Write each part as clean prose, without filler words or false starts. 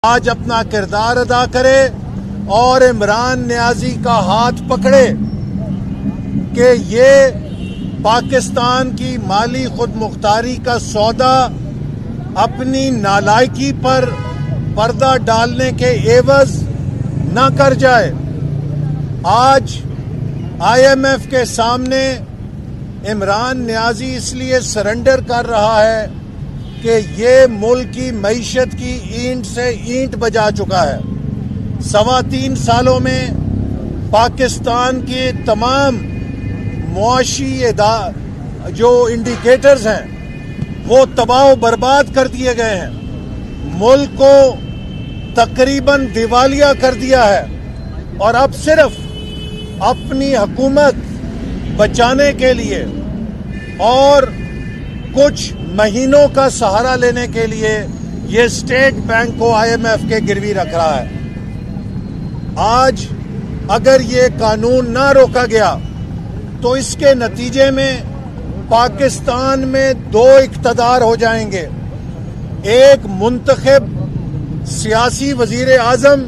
آج اپنا کردار ادا کرے اور عمران نیازی کا ہاتھ پکڑے کہ یہ پاکستان کی مالی خود مختاری کا سودا اپنی نالائکی پر پردہ ڈالنے کے عوض نہ کر جائے۔ آج IMF کے سامنے عمران نیازی اس لیے سرنڈر کر رہا ہے کہ یہ ملک کی معیشت کی اینٹ سے اینٹ بجا چکا ہے۔ 3.25 سالوں میں پاکستان کے تمام معاشی جو انڈیکیٹرز ہیں وہ تباہ و برباد کر دیے گئے ہیں۔ ملک کو تقریباً دیوالیہ کر دیا ہے اور اب صرف اپنی حکومت بچانے کے لیے اور کچھ مہینوں کا سہارا لینے کے لیے یہ اسٹیٹ بینک کو IMF کے گروی رکھ رہا ہے۔ آج اگر یہ قانون نہ روکا گیا تو اس کے نتیجے میں پاکستان میں 2 اقتدار ہو جائیں گے، ایک منتخب سیاسی وزیر اعظم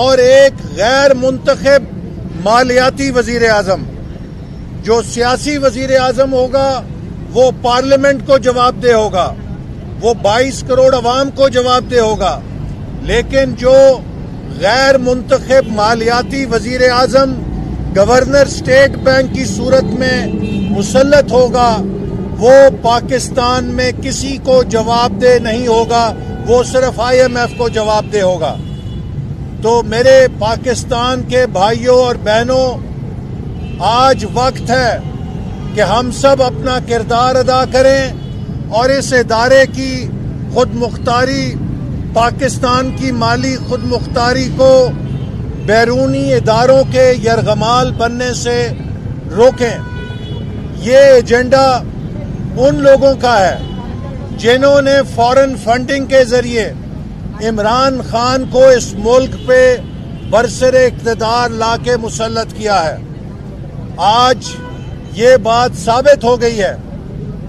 اور ایک غیر منتخب مالیاتی وزیر اعظم۔ جو سیاسی وزیر اعظم ہوگا وہ پارلیمنٹ کو جواب دہ ہوگا، وہ 22 کروڑ عوام کو جواب دہ ہوگا، لیکن جو غیر منتخب مالیاتی وزیر اعظم گورنر اسٹیٹ بینک کی صورت میں مسلط ہوگا وہ پاکستان میں کسی کو جواب دہ نہیں ہوگا، وہ صرف IMF کو جواب دہ ہوگا۔ تو میرے پاکستان کے بھائیوں اور بہنوں، آج وقت ہے کہ ہم سب اپنا کردار ادا کریں اور اس ادارے کی خود مختاری، پاکستان کی مالی خود مختاری کو بیرونی اداروں کے یرغمال بننے سے روکیں۔ یہ ایجنڈا ان لوگوں کا ہے جنہوں نے فارن فنڈنگ کے ذریعے عمران خان کو اس ملک پہ برسر اقتدار لا کے مسلط کیا ہے۔ آج یہ بات ثابت ہو گئی ہے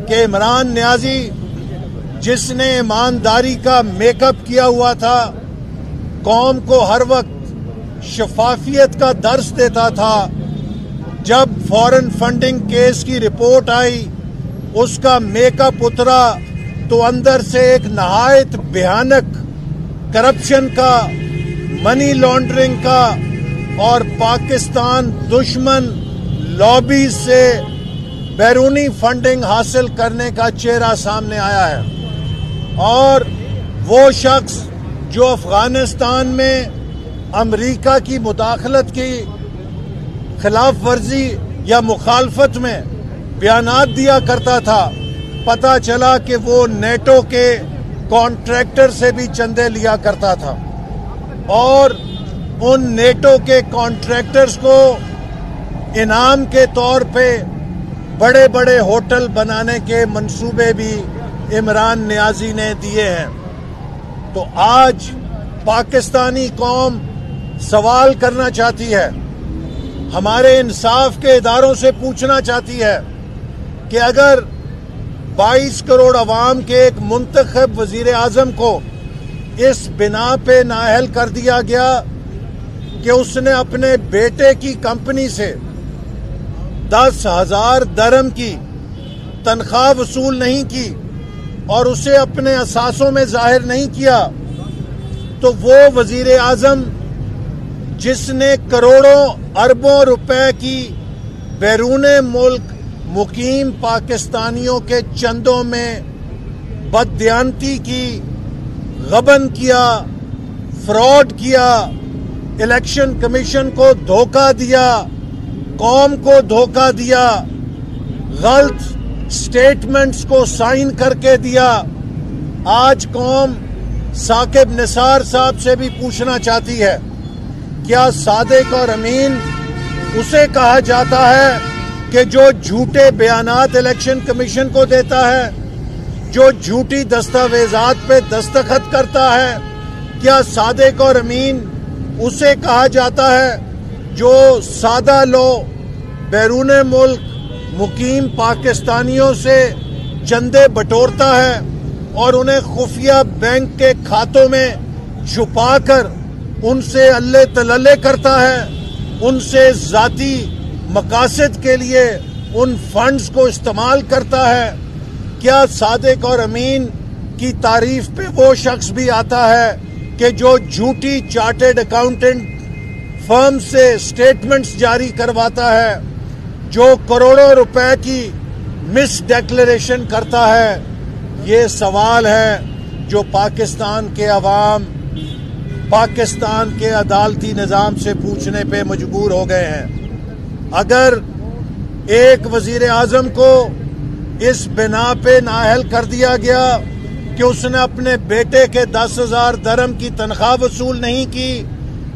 کہ عمران نیازی جس نے ایمانداری کا میک اپ کیا ہوا تھا، قوم کو ہر وقت شفافیت کا درس دیتا تھا، جب فارن فنڈنگ کیس کی رپورٹ آئی اس کا میک اپ اترا تو اندر سے ایک نہایت بھیانک کرپشن کا، منی لانڈرنگ کا اور پاکستان دشمن لابیز سے بیرونی فنڈنگ حاصل کرنے کا چہرہ سامنے آیا ہے۔ اور وہ شخص جو افغانستان میں امریکہ کی مداخلت کی خلاف ورزی یا مخالفت میں بیانات دیا کرتا تھا، پتہ چلا کہ وہ نیٹو کے کانٹریکٹر سے بھی چندے لیا کرتا تھا اور ان نیٹو کے کانٹریکٹرز کو انعام کے طور پہ بڑے بڑے ہوٹل بنانے کے منصوبے بھی عمران نیازی نے دیے ہیں۔ تو آج پاکستانی قوم سوال کرنا چاہتی ہے، ہمارے انصاف کے اداروں سے پوچھنا چاہتی ہے کہ اگر 22 کروڑ عوام کے ایک منتخب وزیر اعظم کو اس بنا پہ نااہل کر دیا گیا کہ اس نے اپنے بیٹے کی کمپنی سے 10,000 درہم کی تنخواہ وصول نہیں کی اور اسے اپنے اثاثوں میں ظاہر نہیں کیا، تو وہ وزیر اعظم جس نے کروڑوں اربوں روپے کی بیرون ملک مقیم پاکستانیوں کے چندوں میں بددیانتی کی، غبن کیا، فراڈ کیا، الیکشن کمیشن کو دھوکہ دیا، قوم کو دھوکہ دیا، غلط سٹیٹمنٹس کو سائن کر کے دیا، آج قوم ثاقب نثار صاحب سے بھی پوچھنا چاہتی ہے، کیا صادق اور امین اسے کہا جاتا ہے کہ جو جھوٹے بیانات الیکشن کمیشن کو دیتا ہے، جو جھوٹی دستاویزات پہ دستخط کرتا ہے، کیا صادق اور امین اسے کہا جاتا ہے جو سادہ لو بیرون ملک مقیم پاکستانیوں سے چندے بٹورتا ہے اور انہیں خفیہ بینک کے کھاتوں میں چھپا کر ان سے اللہ تللے کرتا ہے، ان سے ذاتی مقاصد کے لیے ان فنڈز کو استعمال کرتا ہے؟ کیا صادق اور امین کی تعریف پہ وہ شخص بھی آتا ہے کہ جو جھوٹی چارٹرڈ اکاؤنٹنٹ فرم سے سٹیٹمنٹس جاری کرواتا ہے، جو کروڑوں روپے کی مس ڈیکلیریشن کرتا ہے؟ یہ سوال ہے جو پاکستان کے عوام پاکستان کے عدالتی نظام سے پوچھنے پہ مجبور ہو گئے ہیں۔ اگر ایک وزیر اعظم کو اس بنا پہ نااہل کر دیا گیا کہ اس نے اپنے بیٹے کے 10,000 درہم کی تنخواہ وصول نہیں کی،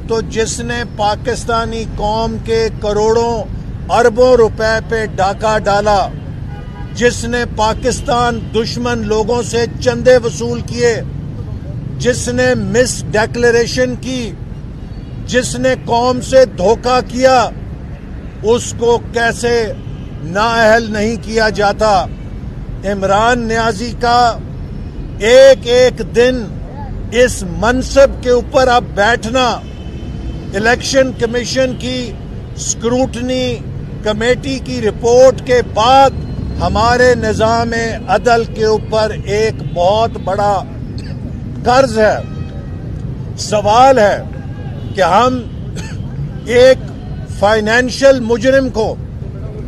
تو جس نے پاکستانی قوم کے کروڑوں اربوں روپے پہ ڈاکہ ڈالا، جس نے پاکستان دشمن لوگوں سے چندے وصول کیے، جس نے مس ڈیکلیریشن کی، جس نے قوم سے دھوکہ کیا، اس کو کیسے نااہل نہیں کیا جاتا؟ عمران نیازی کا ایک ایک دن اس منصب کے اوپر اب بیٹھنا الیکشن کمیشن کی اسکروٹنی کمیٹی کی رپورٹ کے بعد ہمارے نظام عدل کے اوپر ایک بہت بڑا قرض ہے۔ سوال ہے کہ ہم ایک فائنینشل مجرم کو،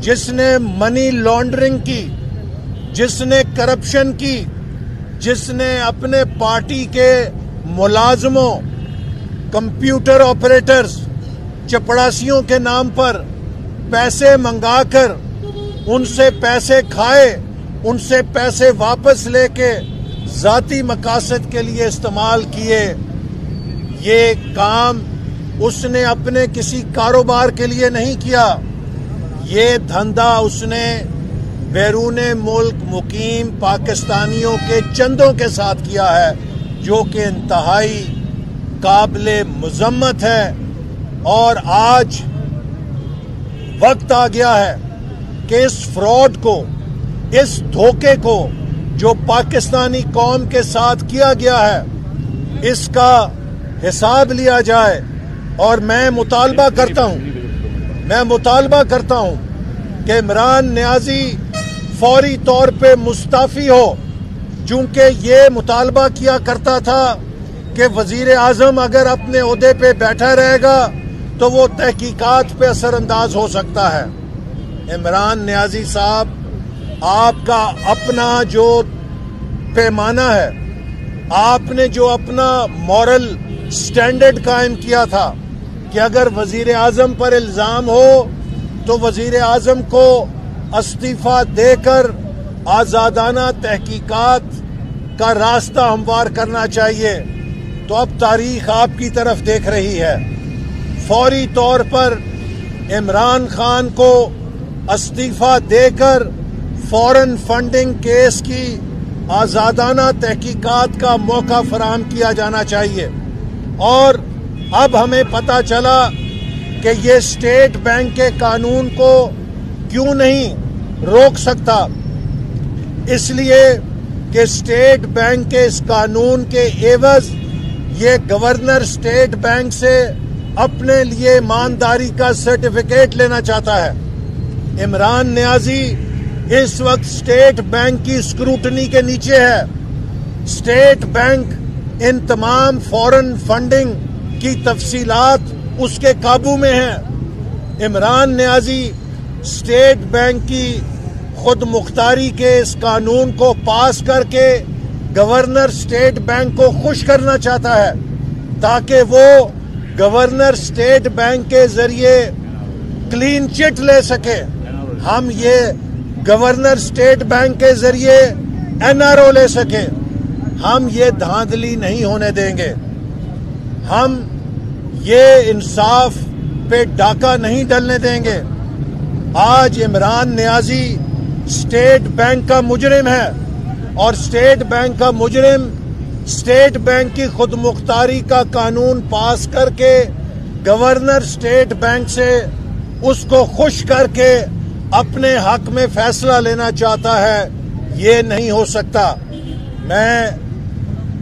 جس نے منی لانڈرنگ کی، جس نے کرپشن کی، جس نے اپنے پارٹی کے ملازموں، کمپیوٹر آپریٹرز، چپڑاسیوں کے نام پر پیسے منگا کر ان سے پیسے کھائے، ان سے پیسے واپس لے کے ذاتی مقاصد کے لیے استعمال کیے، یہ کام اس نے اپنے کسی کاروبار کے لیے نہیں کیا، یہ دھندا اس نے بیرون ملک مقیم پاکستانیوں کے چندوں کے ساتھ کیا ہے، جو کہ انتہائی قابل مذمت ہے۔ اور آج وقت آ گیا ہے کہ اس فراڈ کو، اس دھوکے کو جو پاکستانی قوم کے ساتھ کیا گیا ہے، اس کا حساب لیا جائے۔ اور میں مطالبہ کرتا ہوں کہ عمران نیازی فوری طور پہ مستعفی ہو، چونکہ یہ مطالبہ کیا کرتا تھا کہ وزیر اعظم اگر اپنے عہدے پہ بیٹھا رہے گا تو وہ تحقیقات پہ اثر انداز ہو سکتا ہے۔ عمران نیازی صاحب، آپ کا اپنا جو پیمانہ ہے، آپ نے جو اپنا مورل سٹینڈرڈ قائم کیا تھا کہ اگر وزیر اعظم پر الزام ہو تو وزیر اعظم کو استعفیٰ دے کر آزادانہ تحقیقات کا راستہ ہموار کرنا چاہیے، تو اب تاریخ آپ کی طرف دیکھ رہی ہے۔ فوری طور پر عمران خان کو استعفیٰ دے کر فورن فنڈنگ کیس کی آزادانہ تحقیقات کا موقع فراہم کیا جانا چاہیے۔ اور اب ہمیں پتہ چلا کہ یہ اسٹیٹ بینک کے قانون کو کیوں نہیں روک سکتا، اس لیے کہ اسٹیٹ بینک کے اس قانون کے عوض یہ گورنر اسٹیٹ بینک سے اپنے لیے ایمانداری کا سرٹیفکیٹ لینا چاہتا ہے۔ عمران نیازی اس وقت اسٹیٹ بینک کی اسکروٹنی کے نیچے ہے۔ اسٹیٹ بینک ان تمام فورن فنڈنگ کی تفصیلات اس کے قابو میں ہیں۔ عمران نیازی اسٹیٹ بینک کی خود مختاری کے اس قانون کو پاس کر کے گورنر اسٹیٹ بینک کو خوش کرنا چاہتا ہے، تاکہ وہ گورنر اسٹیٹ بینک کے ذریعے کلین چٹ لے سکے۔ ہم یہ گورنر اسٹیٹ بینک کے ذریعے NRO لے سکے، ہم یہ دھاندلی نہیں ہونے دیں گے۔ ہم یہ انصاف پہ ڈاکہ نہیں ڈلنے دیں گے۔ آج عمران نیازی اسٹیٹ بینک کا مجرم ہے، اور اسٹیٹ بینک کا مجرم اسٹیٹ بینک کی خود مختاری کا قانون پاس کر کے گورنر اسٹیٹ بینک سے اس کو خوش کر کے اپنے حق میں فیصلہ لینا چاہتا ہے۔ یہ نہیں ہو سکتا۔ میں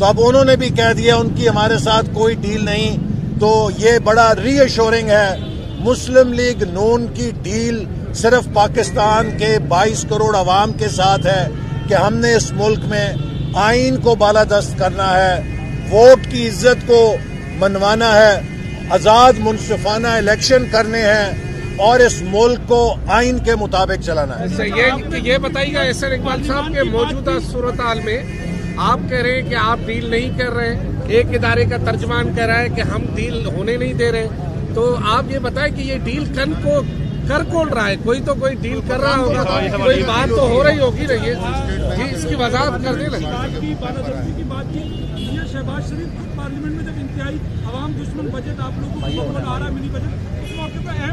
تو اب انہوں نے بھی کہہ دیا ان کی ہمارے ساتھ کوئی ڈیل نہیں. تو یہ بڑا ری ایشورنگ ہے. مسلم لیگ نون کی ڈیل صرف پاکستان کے 22 کروڑ عوام کے ساتھ ہے کہ ہم نے اس ملک میں آئین کو بالادست کرنا ہے, ووٹ کی عزت کو منوانا ہے, آزاد منصفانہ الیکشن کرنے ہیں اور اس ملک کو آئین کے مطابق چلانا ہے. یہ بتائیے گا احسان اقبال صاحب کے موجودہ صورتحال میں آپ کہہ رہے ہیں کہ آپ ڈیل نہیں کر رہے, ایک ادارے کا ترجمان کہہ رہا ہے کہ ہم ڈیل ہونے نہیں دے رہے, تو آپ یہ بتائیں کہ یہ ڈیل کر کون رہا ہے؟ کوئی تو کوئی ڈیل کر رہا ہوگا, کوئی بات تو ہو رہی ہوگی نا. یہ اس کی وضاحت کر دیں نا. شہباز شریف پارلیمنٹ میں جب انتہائی عوام دشمن بجٹ آپ لوگوں کو آ رہا ہے منی بجٹ, اس موقع پہ